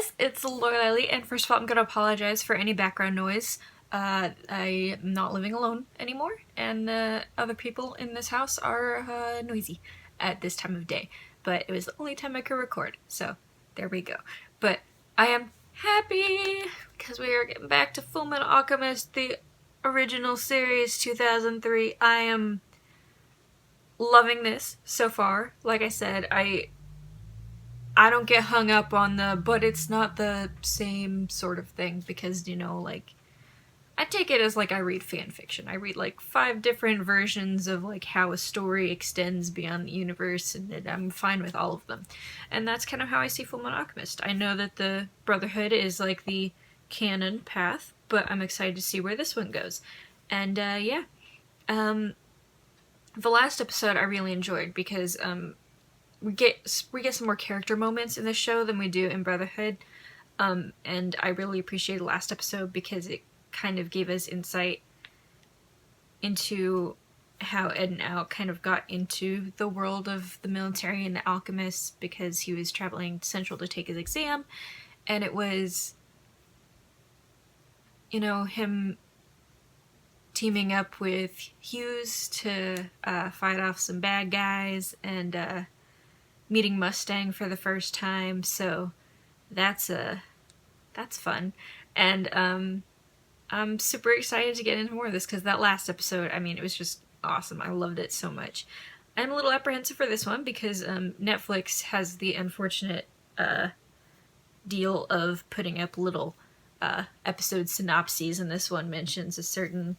guys, it's Laurelei Lee, and first of all, I'm gonna apologize for any background noise. I'm not living alone anymore, and other people in this house are noisy at this time of day. But it was the only time I could record, so there we go. But I am happy because we are getting back to Fullmetal Alchemist, the original series, 2003. I am loving this so far. Like I said, I don't get hung up on but it's not the same sort of thing because, you know, like, I take it as like I read fan fiction. I read like 5 different versions of like how a story extends beyond the universe, and I'm fine with all of them. And that's kind of how I see Fullmetal Alchemist. I know that the Brotherhood is like the canon path, but I'm excited to see where this one goes. And yeah. The last episode I really enjoyed because we get some more character moments in this show than we do in Brotherhood, and I really appreciated the last episode because it kind of gave us insight into how Ed and Al kind of got into the world of the military and the alchemists because he was traveling to Central to take his exam, and it was, you know, him teaming up with Hughes to fight off some bad guys, and meeting Mustang for the first time, so that's fun. And I'm super excited to get into more of this because that last episode, I mean, it was just awesome. I loved it so much. I'm a little apprehensive for this one because Netflix has the unfortunate deal of putting up little episode synopses, and this one mentions a certain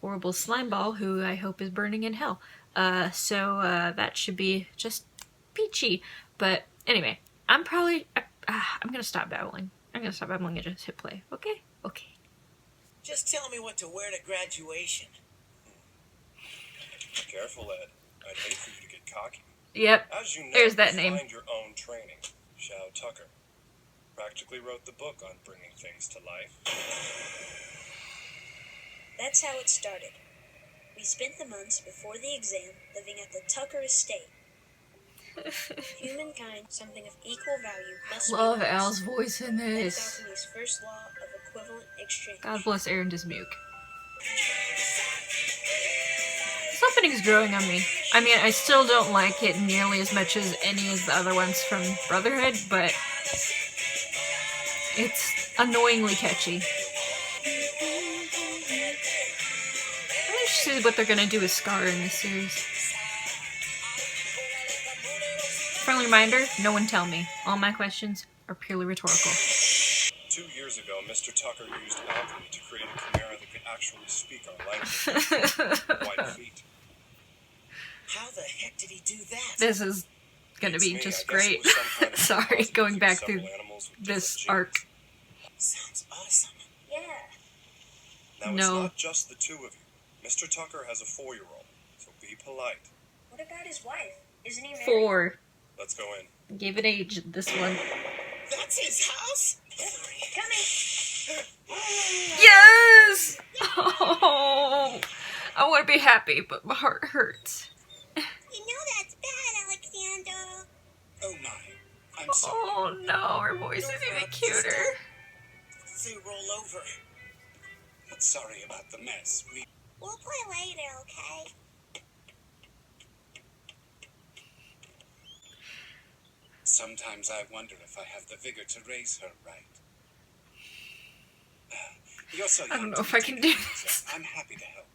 horrible slimeball who I hope is burning in hell. So that should be just peachy. But anyway, I'm gonna stop babbling. I'm gonna stop babbling and just hit play. Okay? Okay. Just tell me what to wear to graduation. Careful, Ed. I'd hate for you to get cocky. Yep. As you know, there's that name. Find your own training. Shao Tucker practically wrote the book on bringing things to life. That's how it started. We spent the months before the exam living at the Tucker estate. Humankind, something of equal value, must Love be Al's voice in this. That's Alchemy's first law of equivalent exchange. God bless Aaron Dismuke. This opening's growing on me. I mean, I still don't like it nearly as much as any of the other ones from Brotherhood, but it's annoyingly catchy. I'm interested in what they're gonna do with Scar in this series. Friendly reminder, no one tell me. All my questions are purely rhetorical. 2 years ago, Mr. Tucker used alchemy to create a chimera that could actually speak our language. White feet. How the heck did he do that? This is gonna be just great. Sorry, going back through this arc. Sounds awesome. Yeah. Now No. It's not just the 2 of you. Mr. Tucker has a 4-year-old, so be polite. What about his wife? Isn't he married? 4. Let's go in. Gave it age, this one. That's his house? Sorry. Coming. Yes! Oh, I want to be happy, but my heart hurts. You know that's bad, Alexander. Oh my. I'm sorry. Oh no, her voice is even cuter. Say roll over. Sorry about the mess. We'll play later, okay? Sometimes I wonder if I have the vigor to raise her right. You're so young. I don't know if I can do this. I'm happy to help.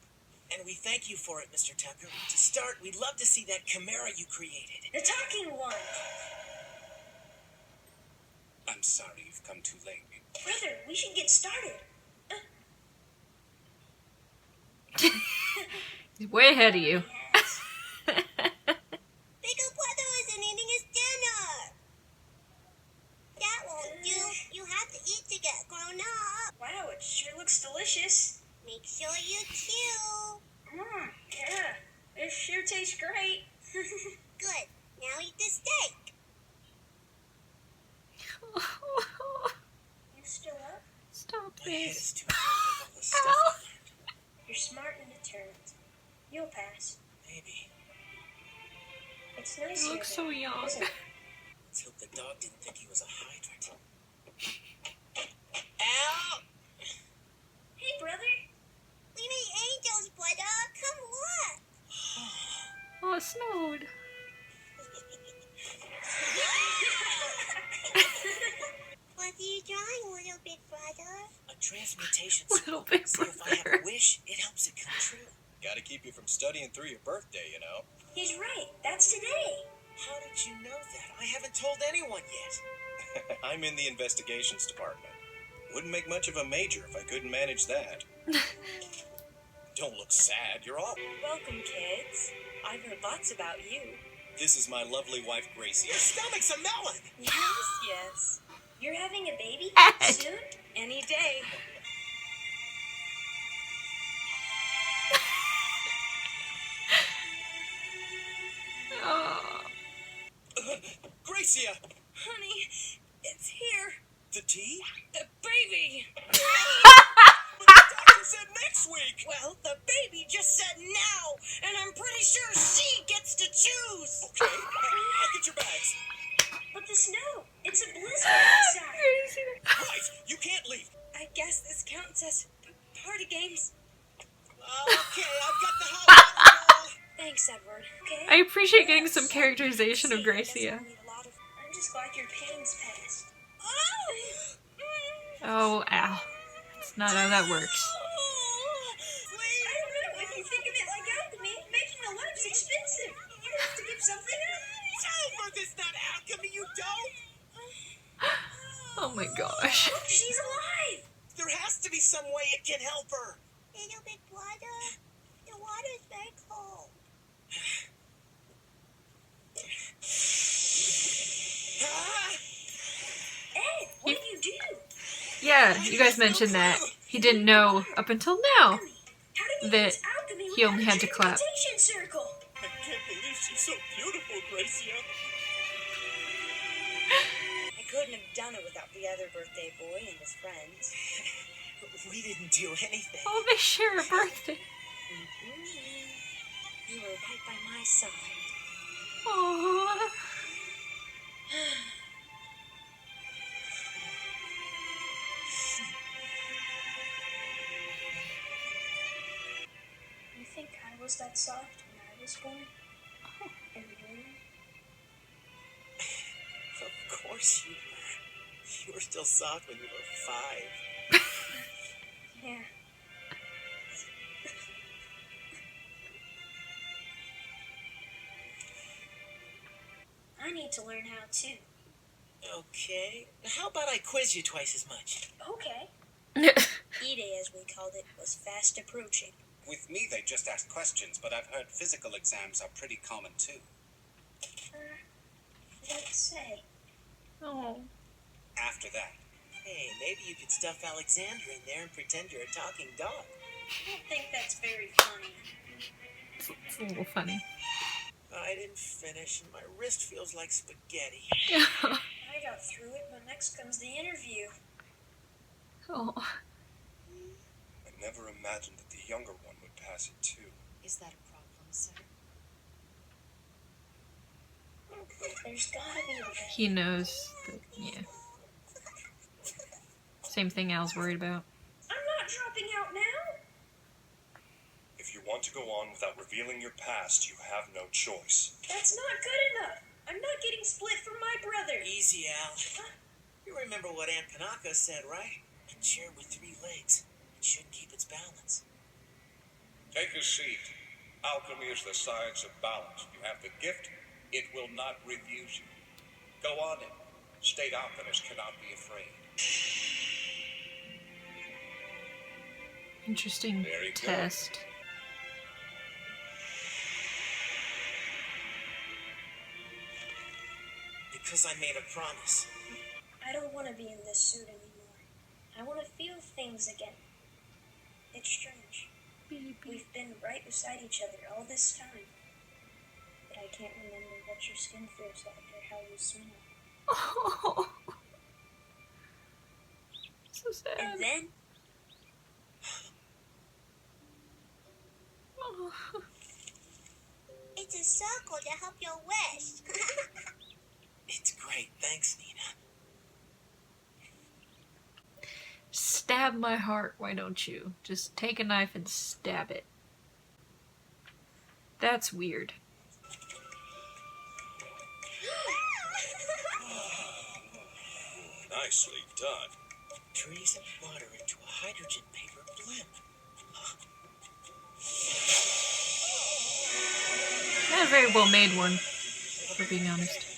And we thank you for it, Mr. Tucker. To start, we'd love to see that chimera you created. The talking one. I'm sorry you've come too late. Brother, we should get started. He's way ahead of you. Bigger brother isn't eating his dinner. That won't do. You have to eat to get grown up. Wow, it sure looks delicious. Make sure you chew. Yeah, it sure tastes great. Good. Now eat the steak. You still up? Stop My head this. is too full with all the stuff I learned. You're smart and determined. You'll pass. Maybe. It's nice You here, look so young. isn't it? Let's hope the dog didn't think he was a Hydra Transmutation Little spell. big See, if I have brother. a wish, it helps it come true. Gotta keep you from studying through your birthday, you know. He's right. That's today. How did you know that? I haven't told anyone yet. I'm in the investigations department. Wouldn't make much of a major if I couldn't manage that. Don't look sad, you're all... Welcome, kids. I've heard lots about you. This is my lovely wife, Gracie. Your stomach's a melon! Yes, yes. You're having a baby? Ed. Soon? Any day. Oh. Gracia! Honey, it's here. The tea? The baby. But the doctor said next week! Well, the baby just said now, and I'm pretty sure she gets to choose. Okay, I'll get your bags. But the snow. It's a blizzard outside. Crazy. Right, you can't leave. I guess this counts as party games. Okay, I've got the hot water ball. Thanks, Edward. Okay. I appreciate getting some characterization of See, I guess Gracia. I'll need a lot of... I'm just glad your pain's passed. Oh, ow. That's not how that works. I don't know. If you think of it like alchemy, making a life's expensive. You have to give something up. Childbirth is not alchemy, you don't! Oh my gosh. Look, she's alive. There has to be some way it can help her. Little big brother, the water's very cold. Ah! Ed, what did you do? Yeah, you guys mentioned that. He didn't know up until now. How did you That use alchemy he only without had to a clap. transmutation circle? I can't believe she's so beautiful, Gracia. I couldn't have done it without the other birthday boy and his friends. We didn't do anything. Oh, they share a birthday. You were right by my side. Aww. You think I was that soft when I was born? And you? Of course you were. You were still soft when you were 5. Yeah. I need to learn how too. Okay. How about I quiz you twice as much? Okay. E-Day, as we called it, was fast approaching. With me, they just ask questions, but I've heard physical exams are pretty common too. Let's say. Oh. After that, Hey, maybe you could stuff Alexander in there and pretend you're a talking dog. I don't think that's very funny. It's a little funny. I didn't finish, and my wrist feels like spaghetti. I got through it, but next comes the interview. Oh. I never imagined that the younger one would pass it too. Is that a problem, sir? There's gotta be a way. He knows that, yeah. Same thing Al's worried about. I'm not dropping out now. If you want to go on without revealing your past, you have no choice. That's not good enough. I'm not getting split from my brother. Easy, Al. You remember what Aunt Panako said, right? A chair with 3 legs. It should keep its balance. Take a seat. Alchemy is the science of balance. You have the gift, it will not refuse you. Go on in. State alchemists cannot be afraid. Interesting Very good. test. Because I made a promise. I don't want to be in this suit anymore. I want to feel things again. It's strange. We've been right beside each other all this time. But I can't remember what your skin feels like or how you smell. Oh. So sad. And then, Oh. it's a circle to help your wish. It's great. Thanks, Nina. Stab my heart, why don't you? Just take a knife and stab it. That's weird. Nicely done. Trees and water into a hydrogen paper blimp. Not a very well made one, for being honest.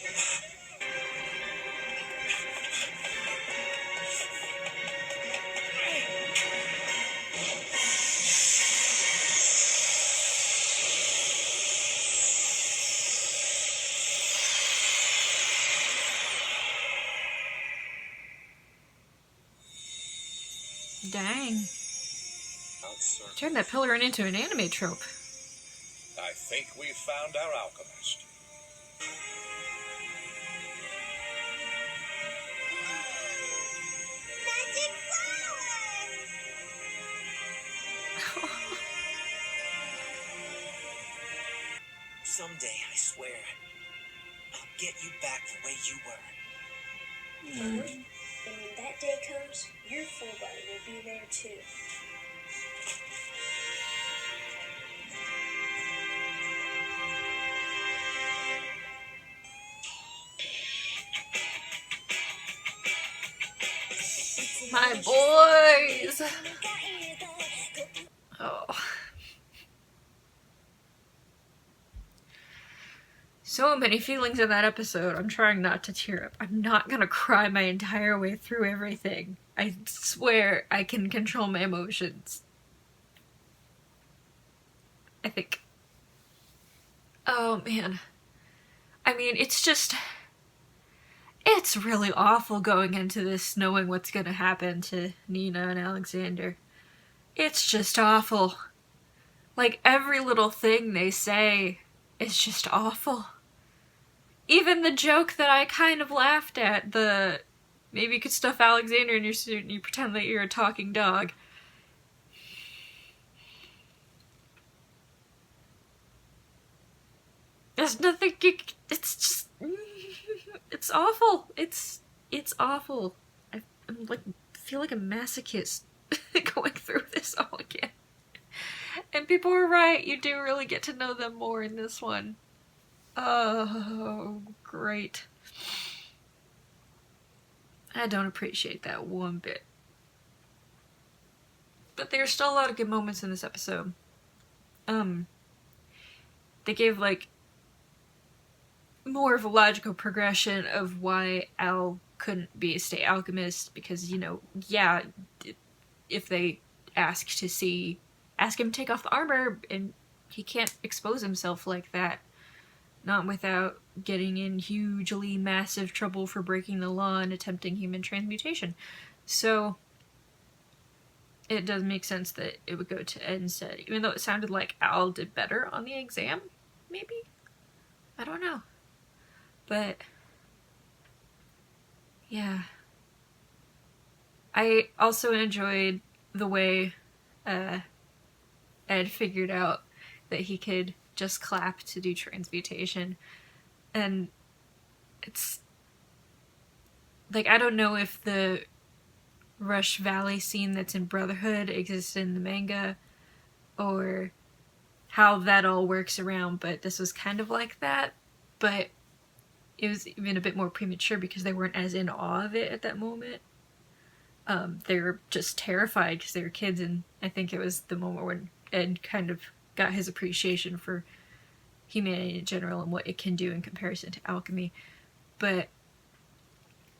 Dang. Turned that pillar into an anime trope. I think we've found our alchemist. Magic flower! Someday, I swear, I'll get you back the way you were. And when that day comes, your full body will be there too. My boys! Oh. So many feelings in that episode. I'm trying not to tear up. I'm not gonna cry my entire way through everything. I swear I can control my emotions. I think. Oh man. I mean, it's just... It's really awful going into this knowing what's gonna happen to Nina and Alexander. It's just awful. Like, every little thing they say is just awful. Even the joke that I kind of laughed at, the maybe you could stuff Alexander in your suit and you pretend that you're a talking dog. There's nothing it's just... It's awful. It's awful. I'm like, feel like a masochist going through this all again. And people were right, you do really get to know them more in this one. Oh, great. I don't appreciate that one bit. But there's still a lot of good moments in this episode. They gave, like, more of a logical progression of why Al couldn't be a state alchemist, because, you know, yeah, if they ask him to take off the armor, and he can't expose himself like that, not without getting in hugely massive trouble for breaking the law and attempting human transmutation. So it does make sense that it would go to Ed instead, even though it sounded like Al did better on the exam, maybe? I don't know. But yeah. I also enjoyed the way Ed figured out that he could just clap to do transmutation. And it's like, I don't know if the Rush Valley scene that's in Brotherhood exists in the manga or how that all works around, but this was kind of like that. But it was even a bit more premature because they weren't as in awe of it at that moment. They were just terrified because they were kids, and I think it was the moment when Ed kind of got his appreciation for humanity in general and what it can do in comparison to alchemy. But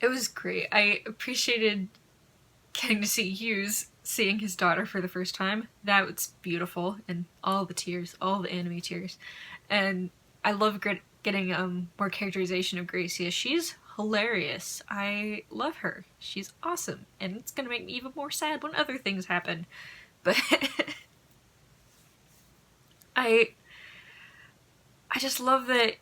it was great. I appreciated getting to see Hughes seeing his daughter for the first time. That was beautiful, and all the tears, all the anime tears. And I love getting more characterization of Gracia. She's hilarious. I love her. She's awesome. And it's gonna make me even more sad when other things happen. But I just love that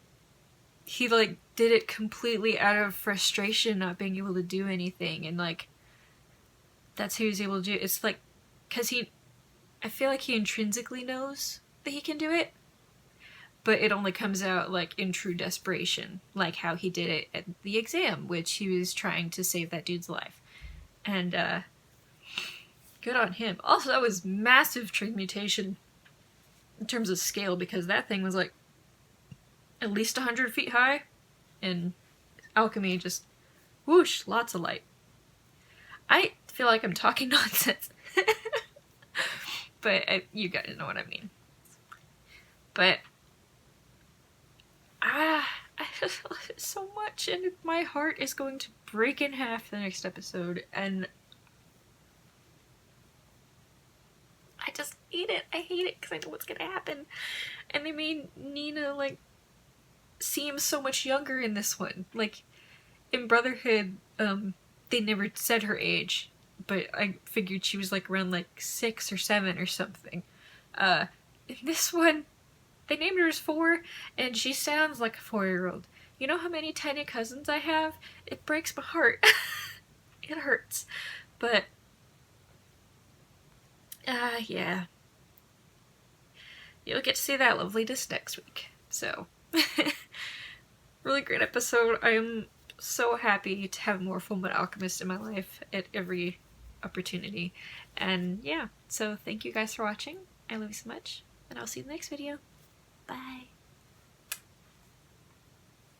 he, like, did it completely out of frustration, not being able to do anything, and, like, that's who he's able to do it. It's like, because I feel like he intrinsically knows that he can do it, but it only comes out, like, in true desperation, like how he did it at the exam, which he was trying to save that dude's life. And, good on him. Also, that was massive transmutation in terms of scale, because that thing was, like, at least 100 feet high, and alchemy just, whoosh, lots of light. feel like I'm talking nonsense. But you guys know what I mean. But I just love it so much, and my heart is going to break in half the next episode, and I just hate it. I hate it because I know what's gonna happen. And they made Nina, like, seem so much younger in this one. Like, in Brotherhood, they never said her age, but I figured she was, like, around, like, 6 or 7 or something. In this one, they named her as 4, and she sounds like a 4-year-old. You know how many tiny cousins I have? It breaks my heart. It hurts. But, yeah. You'll get to see that loveliness next week. So, really great episode. I'm so happy to have more Fullmetal Alchemist in my life at every opportunity. And yeah, so thank you guys for watching. I love you so much, and I'll see you in the next video. Bye.